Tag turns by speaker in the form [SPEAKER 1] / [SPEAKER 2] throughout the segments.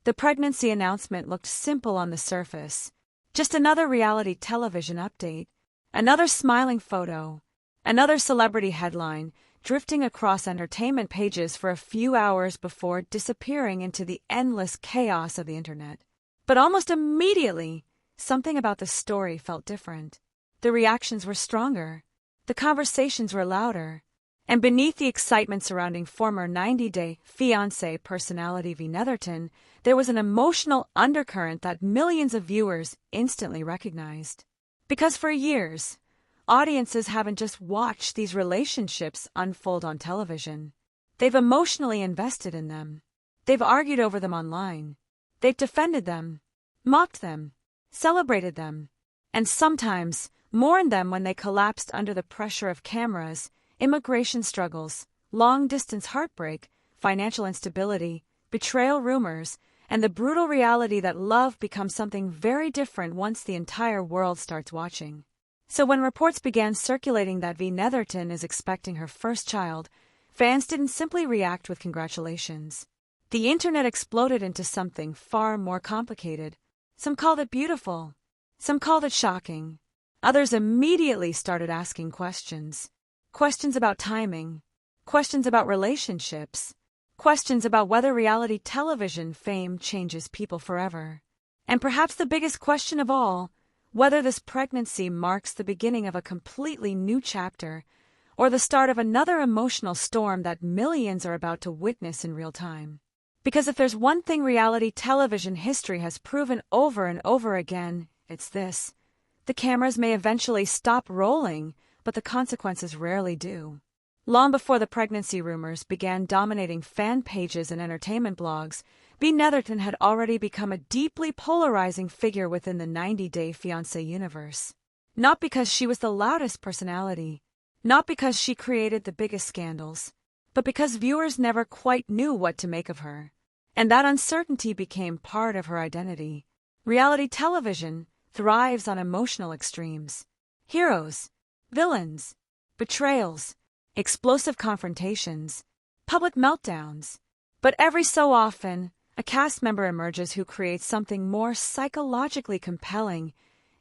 [SPEAKER 1] The pregnancy announcement looked simple on the surface. Just another reality television update, another smiling photo, another celebrity headline drifting across entertainment pages for a few hours before disappearing into the endless chaos of the internet. But almost immediately, something about the story felt different. The reactions were stronger, the conversations were louder, and beneath the excitement surrounding former 90-day Fiancé personality Veah Netherton, there was an emotional undercurrent that millions of viewers instantly recognized. Because for years, audiences haven't just watched these relationships unfold on television. They've emotionally invested in them. They've argued over them online. They've defended them, mocked them, celebrated them, and sometimes mourned them when they collapsed under the pressure of cameras, immigration struggles, long-distance heartbreak, financial instability, betrayal rumors, and the brutal reality that love becomes something very different once the entire world starts watching. So when reports began circulating that Veah Netherton is expecting her first child, fans didn't simply react with congratulations. The internet exploded into something far more complicated. Some called it beautiful. Some called it shocking. Others immediately started asking questions. Questions about timing. Questions about relationships. Questions about whether reality television fame changes people forever. And perhaps the biggest question of all, whether this pregnancy marks the beginning of a completely new chapter or the start of another emotional storm that millions are about to witness in real time. Because if there's one thing reality television history has proven over and over again, it's this. The cameras may eventually stop rolling, but the consequences rarely do. Long before the pregnancy rumors began dominating fan pages and entertainment blogs, Veah Netherton had already become a deeply polarizing figure within the 90-day Fiancé universe. Not because she was the loudest personality, not because she created the biggest scandals, but because viewers never quite knew what to make of her. And that uncertainty became part of her identity. Reality television thrives on emotional extremes. Heroes, villains, betrayals, explosive confrontations, public meltdowns. But every so often, a cast member emerges who creates something more psychologically compelling: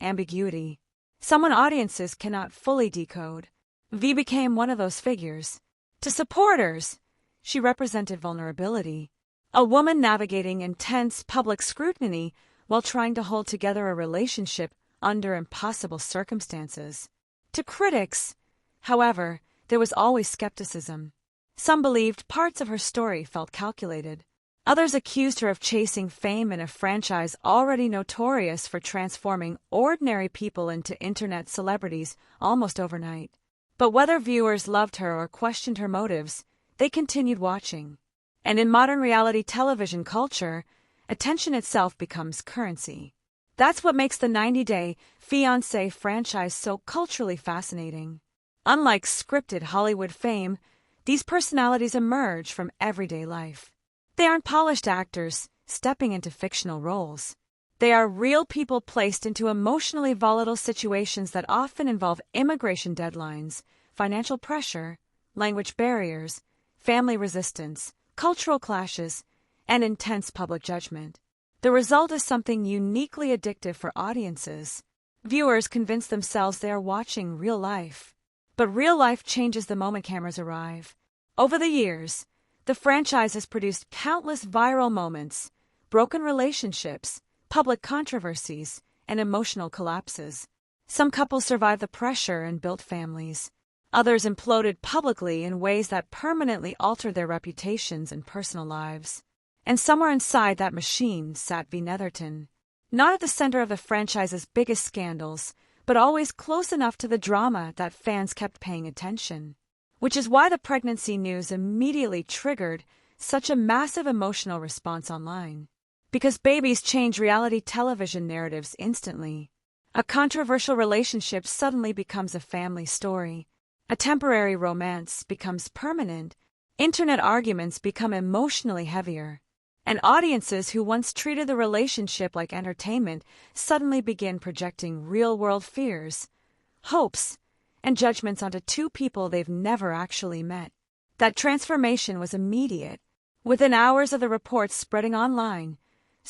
[SPEAKER 1] ambiguity. Someone audiences cannot fully decode. Veah became one of those figures. To supporters, she represented vulnerability. A woman navigating intense public scrutiny while trying to hold together a relationship under impossible circumstances. To critics, however, there was always skepticism. Some believed parts of her story felt calculated. Others accused her of chasing fame in a franchise already notorious for transforming ordinary people into internet celebrities almost overnight. But whether viewers loved her or questioned her motives, they continued watching. And in modern reality television culture, attention itself becomes currency. That's what makes the 90-day Fiancé franchise so culturally fascinating. Unlike scripted Hollywood fame, these personalities emerge from everyday life. They aren't polished actors stepping into fictional roles. They are real people placed into emotionally volatile situations that often involve immigration deadlines, financial pressure, language barriers, family resistance, cultural clashes, and intense public judgment. The result is something uniquely addictive for audiences. Viewers convince themselves they are watching real life. But real life changes the moment cameras arrive. Over the years, the franchise has produced countless viral moments, broken relationships, public controversies, and emotional collapses. Some couples survived the pressure and built families. Others imploded publicly in ways that permanently altered their reputations and personal lives. And somewhere inside that machine sat Veah Netherton, not at the center of the franchise's biggest scandals, but always close enough to the drama that fans kept paying attention. Which is why the pregnancy news immediately triggered such a massive emotional response online. Because babies change reality television narratives instantly. A controversial relationship suddenly becomes a family story. A temporary romance becomes permanent. Internet arguments become emotionally heavier. And audiences who once treated the relationship like entertainment suddenly begin projecting real-world fears, hopes, and judgments onto two people they've never actually met. That transformation was immediate. Within hours of the reports spreading online,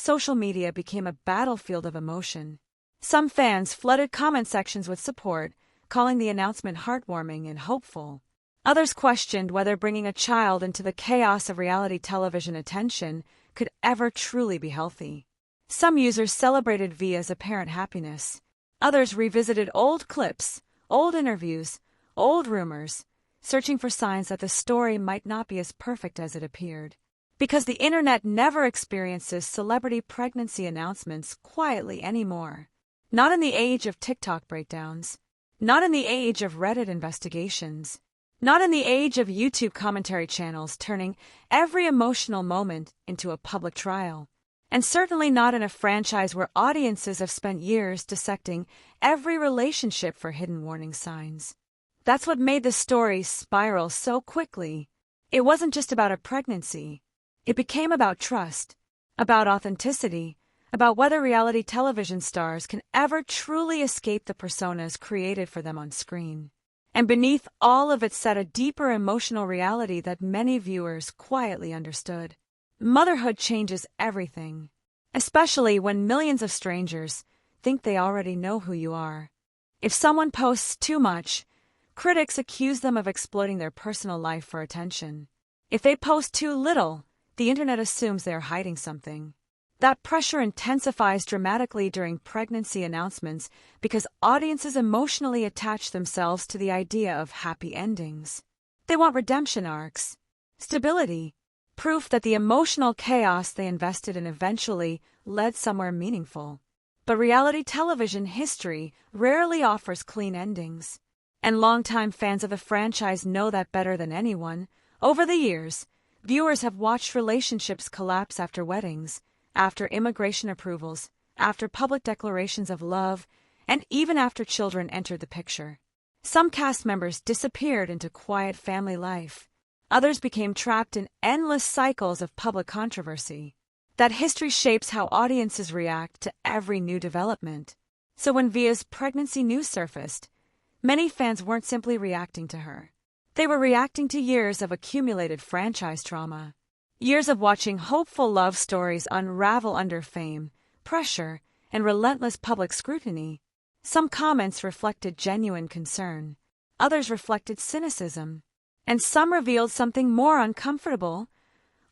[SPEAKER 1] social media became a battlefield of emotion. Some fans flooded comment sections with support, calling the announcement heartwarming and hopeful. Others questioned whether bringing a child into the chaos of reality television attention could ever truly be healthy. Some users celebrated Veah's apparent happiness. Others revisited old clips, old interviews, old rumors, searching for signs that the story might not be as perfect as it appeared. Because the internet never experiences celebrity pregnancy announcements quietly anymore. Not in the age of TikTok breakdowns. Not in the age of Reddit investigations. Not in the age of YouTube commentary channels turning every emotional moment into a public trial. And certainly not in a franchise where audiences have spent years dissecting every relationship for hidden warning signs. That's what made the story spiral so quickly. It wasn't just about a pregnancy. It became about trust, about authenticity, about whether reality television stars can ever truly escape the personas created for them on screen. And beneath all of it sat a deeper emotional reality that many viewers quietly understood. Motherhood changes everything, especially when millions of strangers think they already know who you are. If someone posts too much, critics accuse them of exploiting their personal life for attention. If they post too little, the internet assumes they are hiding something. That pressure intensifies dramatically during pregnancy announcements because audiences emotionally attach themselves to the idea of happy endings. They want redemption arcs, stability, proof that the emotional chaos they invested in eventually led somewhere meaningful. But reality television history rarely offers clean endings. And longtime fans of the franchise know that better than anyone. Over the years, viewers have watched relationships collapse after weddings, after immigration approvals, after public declarations of love, and even after children entered the picture. Some cast members disappeared into quiet family life. Others became trapped in endless cycles of public controversy. That history shapes how audiences react to every new development. So when Veah's pregnancy news surfaced, many fans weren't simply reacting to her. They were reacting to years of accumulated franchise trauma. Years of watching hopeful love stories unravel under fame, pressure, and relentless public scrutiny. Some comments reflected genuine concern. Others reflected cynicism. And some revealed something more uncomfortable.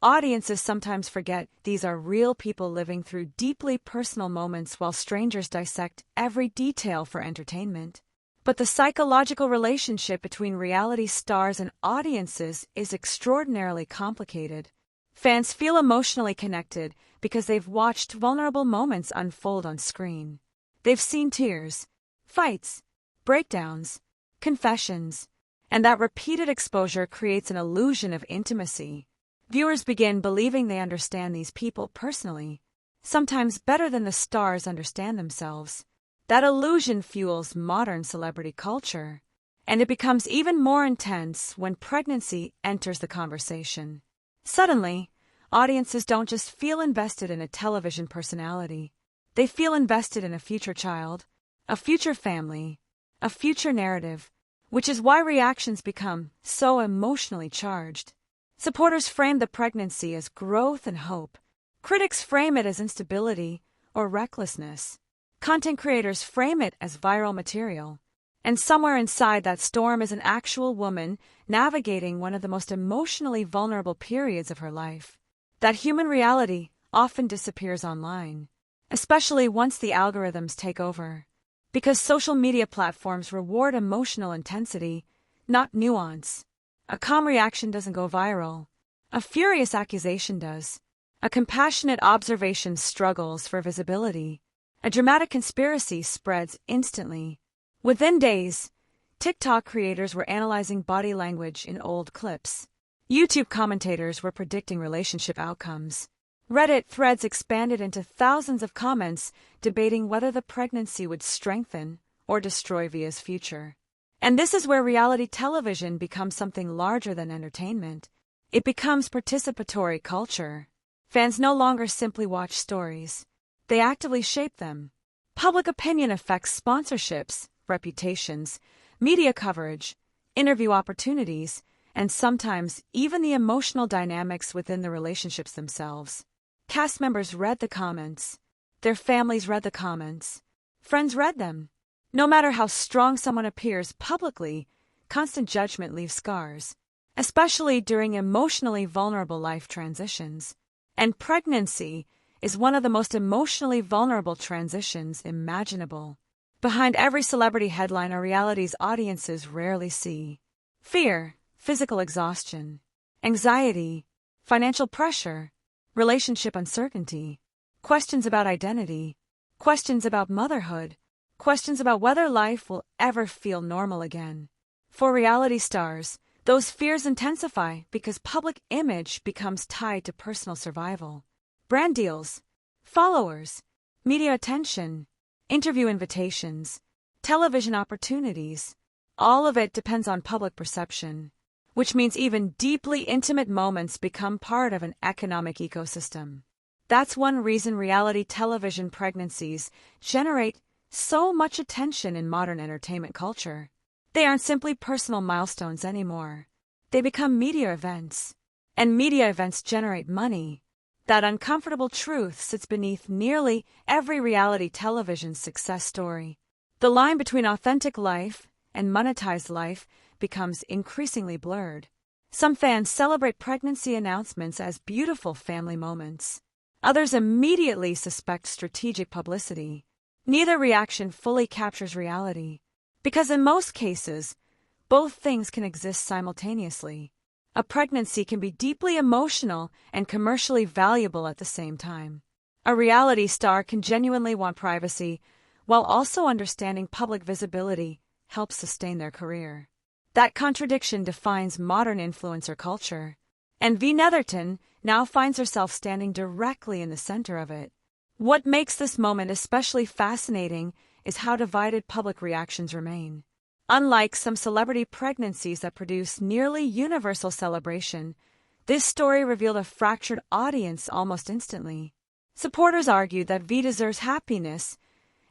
[SPEAKER 1] Audiences sometimes forget these are real people living through deeply personal moments while strangers dissect every detail for entertainment. But the psychological relationship between reality stars and audiences is extraordinarily complicated. Fans feel emotionally connected because they've watched vulnerable moments unfold on screen. They've seen tears, fights, breakdowns, confessions, and that repeated exposure creates an illusion of intimacy. Viewers begin believing they understand these people personally, sometimes better than the stars understand themselves. That illusion fuels modern celebrity culture, and it becomes even more intense when pregnancy enters the conversation. Suddenly, audiences don't just feel invested in a television personality. They feel invested in a future child, a future family, a future narrative, which is why reactions become so emotionally charged. Supporters frame the pregnancy as growth and hope. Critics frame it as instability or recklessness. Content creators frame it as viral material. And somewhere inside that storm is an actual woman navigating one of the most emotionally vulnerable periods of her life. That human reality often disappears online, especially once the algorithms take over. Because social media platforms reward emotional intensity, not nuance. A calm reaction doesn't go viral. A furious accusation does. A compassionate observation struggles for visibility. A dramatic conspiracy spreads instantly. Within days, TikTok creators were analyzing body language in old clips. YouTube commentators were predicting relationship outcomes. Reddit threads expanded into thousands of comments debating whether the pregnancy would strengthen or destroy Veah's future. And this is where reality television becomes something larger than entertainment. It becomes participatory culture. Fans no longer simply watch stories. They actively shape them. Public opinion affects sponsorships, reputations, media coverage, interview opportunities, and sometimes even the emotional dynamics within the relationships themselves. Cast members read the comments. Their families read the comments. Friends read them. No matter how strong someone appears publicly, constant judgment leaves scars, especially during emotionally vulnerable life transitions. And pregnancy is one of the most emotionally vulnerable transitions imaginable. Behind every celebrity headline are realities audiences rarely see. Fear, physical exhaustion, anxiety, financial pressure, relationship uncertainty, questions about identity, questions about motherhood, questions about whether life will ever feel normal again. For reality stars, those fears intensify because public image becomes tied to personal survival. Brand deals, followers, media attention, interview invitations, television opportunities, all of it depends on public perception, which means even deeply intimate moments become part of an economic ecosystem. That's one reason reality television pregnancies generate so much attention in modern entertainment culture. They aren't simply personal milestones anymore. They become media events. And media events generate money. That uncomfortable truth sits beneath nearly every reality television success story. The line between authentic life and monetized life becomes increasingly blurred. Some fans celebrate pregnancy announcements as beautiful family moments. Others immediately suspect strategic publicity. Neither reaction fully captures reality, because in most cases, both things can exist simultaneously. A pregnancy can be deeply emotional and commercially valuable at the same time. A reality star can genuinely want privacy, while also understanding public visibility helps sustain their career. That contradiction defines modern influencer culture, and Veah Netherton now finds herself standing directly in the center of it. What makes this moment especially fascinating is how divided public reactions remain. Unlike some celebrity pregnancies that produce nearly universal celebration, this story revealed a fractured audience almost instantly. Supporters argued that Veah deserves happiness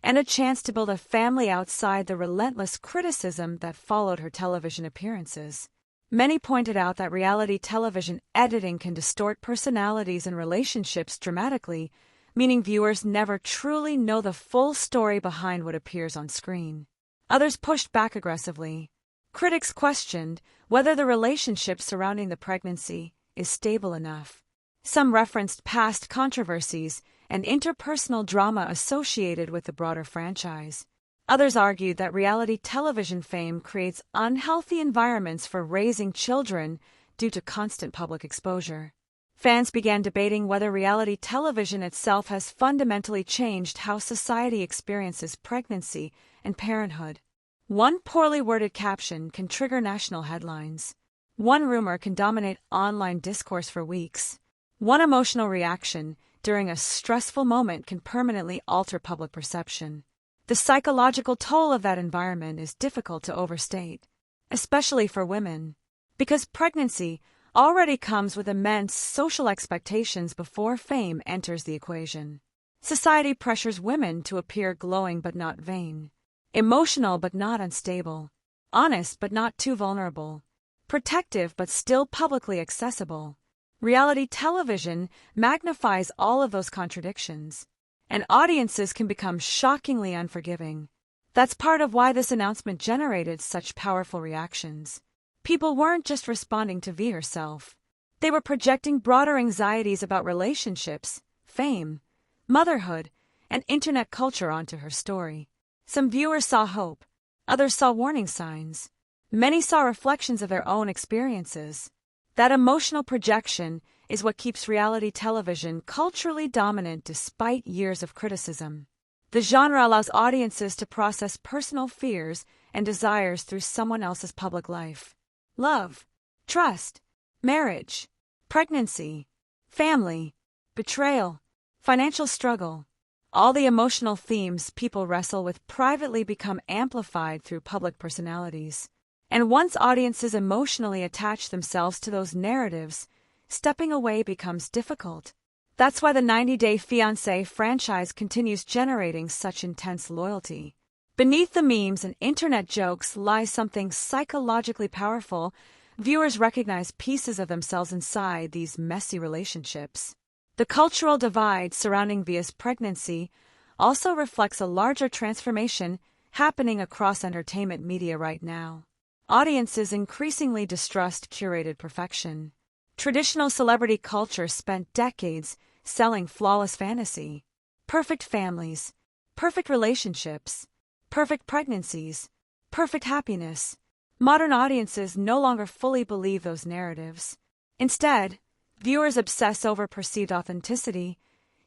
[SPEAKER 1] and a chance to build a family outside the relentless criticism that followed her television appearances. Many pointed out that reality television editing can distort personalities and relationships dramatically, meaning viewers never truly know the full story behind what appears on screen. Others pushed back aggressively. Critics questioned whether the relationship surrounding the pregnancy is stable enough. Some referenced past controversies and interpersonal drama associated with the broader franchise. Others argued that reality television fame creates unhealthy environments for raising children due to constant public exposure. Fans began debating whether reality television itself has fundamentally changed how society experiences pregnancy and parenthood. One poorly worded caption can trigger national headlines. One rumor can dominate online discourse for weeks. One emotional reaction during a stressful moment can permanently alter public perception. The psychological toll of that environment is difficult to overstate, especially for women, because pregnancy already comes with immense social expectations before fame enters the equation. Society pressures women to appear glowing but not vain, emotional but not unstable, honest but not too vulnerable, protective but still publicly accessible. Reality television magnifies all of those contradictions, and audiences can become shockingly unforgiving. That's part of why this announcement generated such powerful reactions. People weren't just responding to Veah herself. They were projecting broader anxieties about relationships, fame, motherhood, and internet culture onto her story. Some viewers saw hope. Others saw warning signs. Many saw reflections of their own experiences. That emotional projection is what keeps reality television culturally dominant despite years of criticism. The genre allows audiences to process personal fears and desires through someone else's public life. Love, trust, marriage, pregnancy, family, betrayal, financial struggle. All the emotional themes people wrestle with privately become amplified through public personalities. And once audiences emotionally attach themselves to those narratives, stepping away becomes difficult. That's why the 90-Day Fiancé franchise continues generating such intense loyalty. Beneath the memes and internet jokes lies something psychologically powerful. Viewers recognize pieces of themselves inside these messy relationships. The cultural divide surrounding Veah's pregnancy also reflects a larger transformation happening across entertainment media right now. Audiences increasingly distrust curated perfection. Traditional celebrity culture spent decades selling flawless fantasy, perfect families, perfect relationships, perfect pregnancies, perfect happiness. Modern audiences no longer fully believe those narratives. Instead, viewers obsess over perceived authenticity,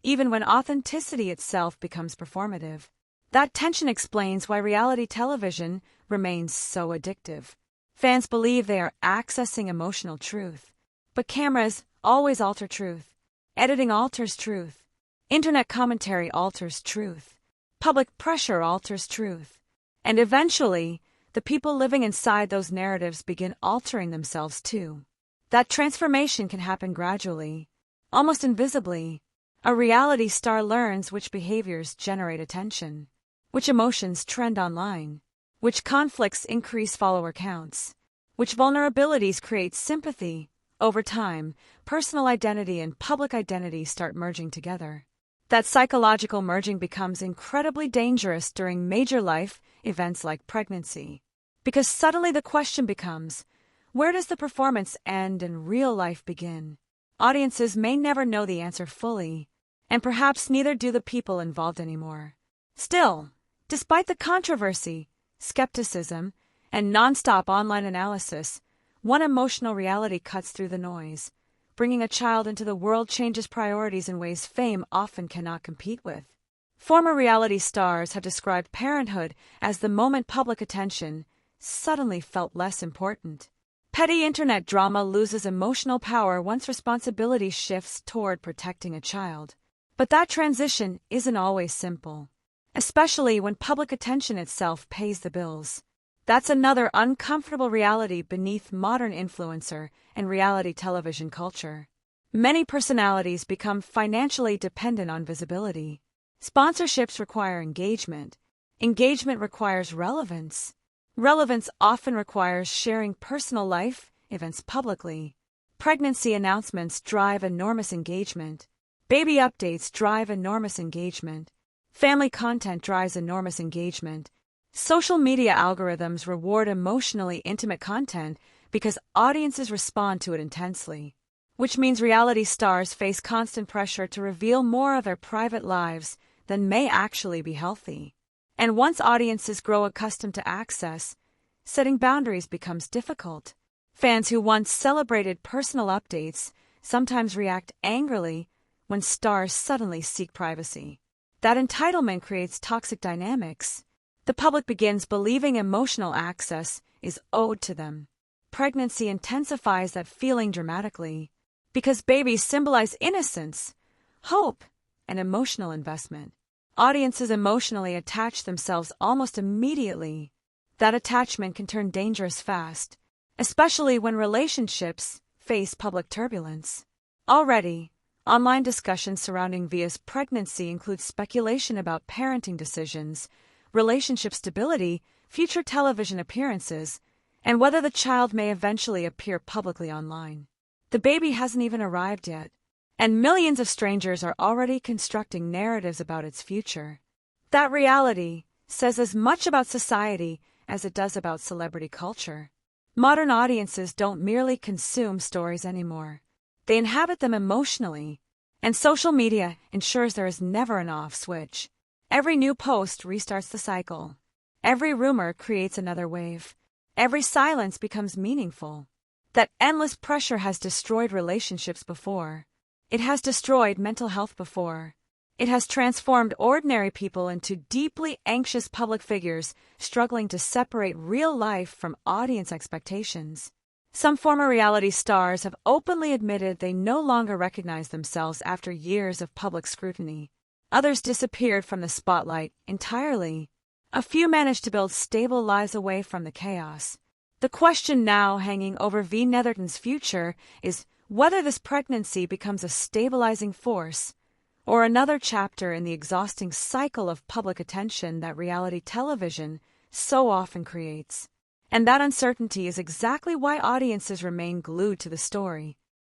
[SPEAKER 1] even when authenticity itself becomes performative. That tension explains why reality television remains so addictive. Fans believe they are accessing emotional truth. But cameras always alter truth. Editing alters truth. Internet commentary alters truth. Public pressure alters truth. And eventually, the people living inside those narratives begin altering themselves too. That transformation can happen gradually, almost invisibly. A reality star learns which behaviors generate attention, which emotions trend online, which conflicts increase follower counts, which vulnerabilities create sympathy. Over time, personal identity and public identity start merging together. That psychological merging becomes incredibly dangerous during major life events like pregnancy. Because suddenly the question becomes, where does the performance end and real life begin? Audiences may never know the answer fully, and perhaps neither do the people involved anymore. Still, despite the controversy, skepticism, and nonstop online analysis, one emotional reality cuts through the noise. Bringing a child into the world changes priorities in ways fame often cannot compete with. Former reality stars have described parenthood as the moment public attention suddenly felt less important. Petty internet drama loses emotional power once responsibility shifts toward protecting a child. But that transition isn't always simple, especially when public attention itself pays the bills. That's another uncomfortable reality beneath modern influencer and reality television culture. Many personalities become financially dependent on visibility. Sponsorships require engagement. Engagement requires relevance. Relevance often requires sharing personal life events publicly. Pregnancy announcements drive enormous engagement. Baby updates drive enormous engagement. Family content drives enormous engagement. Social media algorithms reward emotionally intimate content because audiences respond to it intensely, which means reality stars face constant pressure to reveal more of their private lives than may actually be healthy. And once audiences grow accustomed to access, setting boundaries becomes difficult. Fans who once celebrated personal updates sometimes react angrily when stars suddenly seek privacy. That entitlement creates toxic dynamics. The public begins believing emotional access is owed to them. Pregnancy intensifies that feeling dramatically, because babies symbolize innocence, hope, and emotional investment. Audiences emotionally attach themselves almost immediately. That attachment can turn dangerous fast, especially when relationships face public turbulence. Already, online discussions surrounding Veah's pregnancy include speculation about parenting decisions, relationship stability, future television appearances, and whether the child may eventually appear publicly online. The baby hasn't even arrived yet, and millions of strangers are already constructing narratives about its future. That reality says as much about society as it does about celebrity culture. Modern audiences don't merely consume stories anymore. They inhabit them emotionally, and social media ensures there is never an off switch. Every new post restarts the cycle. Every rumor creates another wave. Every silence becomes meaningful. That endless pressure has destroyed relationships before. It has destroyed mental health before. It has transformed ordinary people into deeply anxious public figures struggling to separate real life from audience expectations. Some former reality stars have openly admitted they no longer recognize themselves after years of public scrutiny. Others disappeared from the spotlight entirely. A few managed to build stable lives away from the chaos. The question now hanging over Veah Netherton's future is whether this pregnancy becomes a stabilizing force or another chapter in the exhausting cycle of public attention that reality television so often creates. And that uncertainty is exactly why audiences remain glued to the story.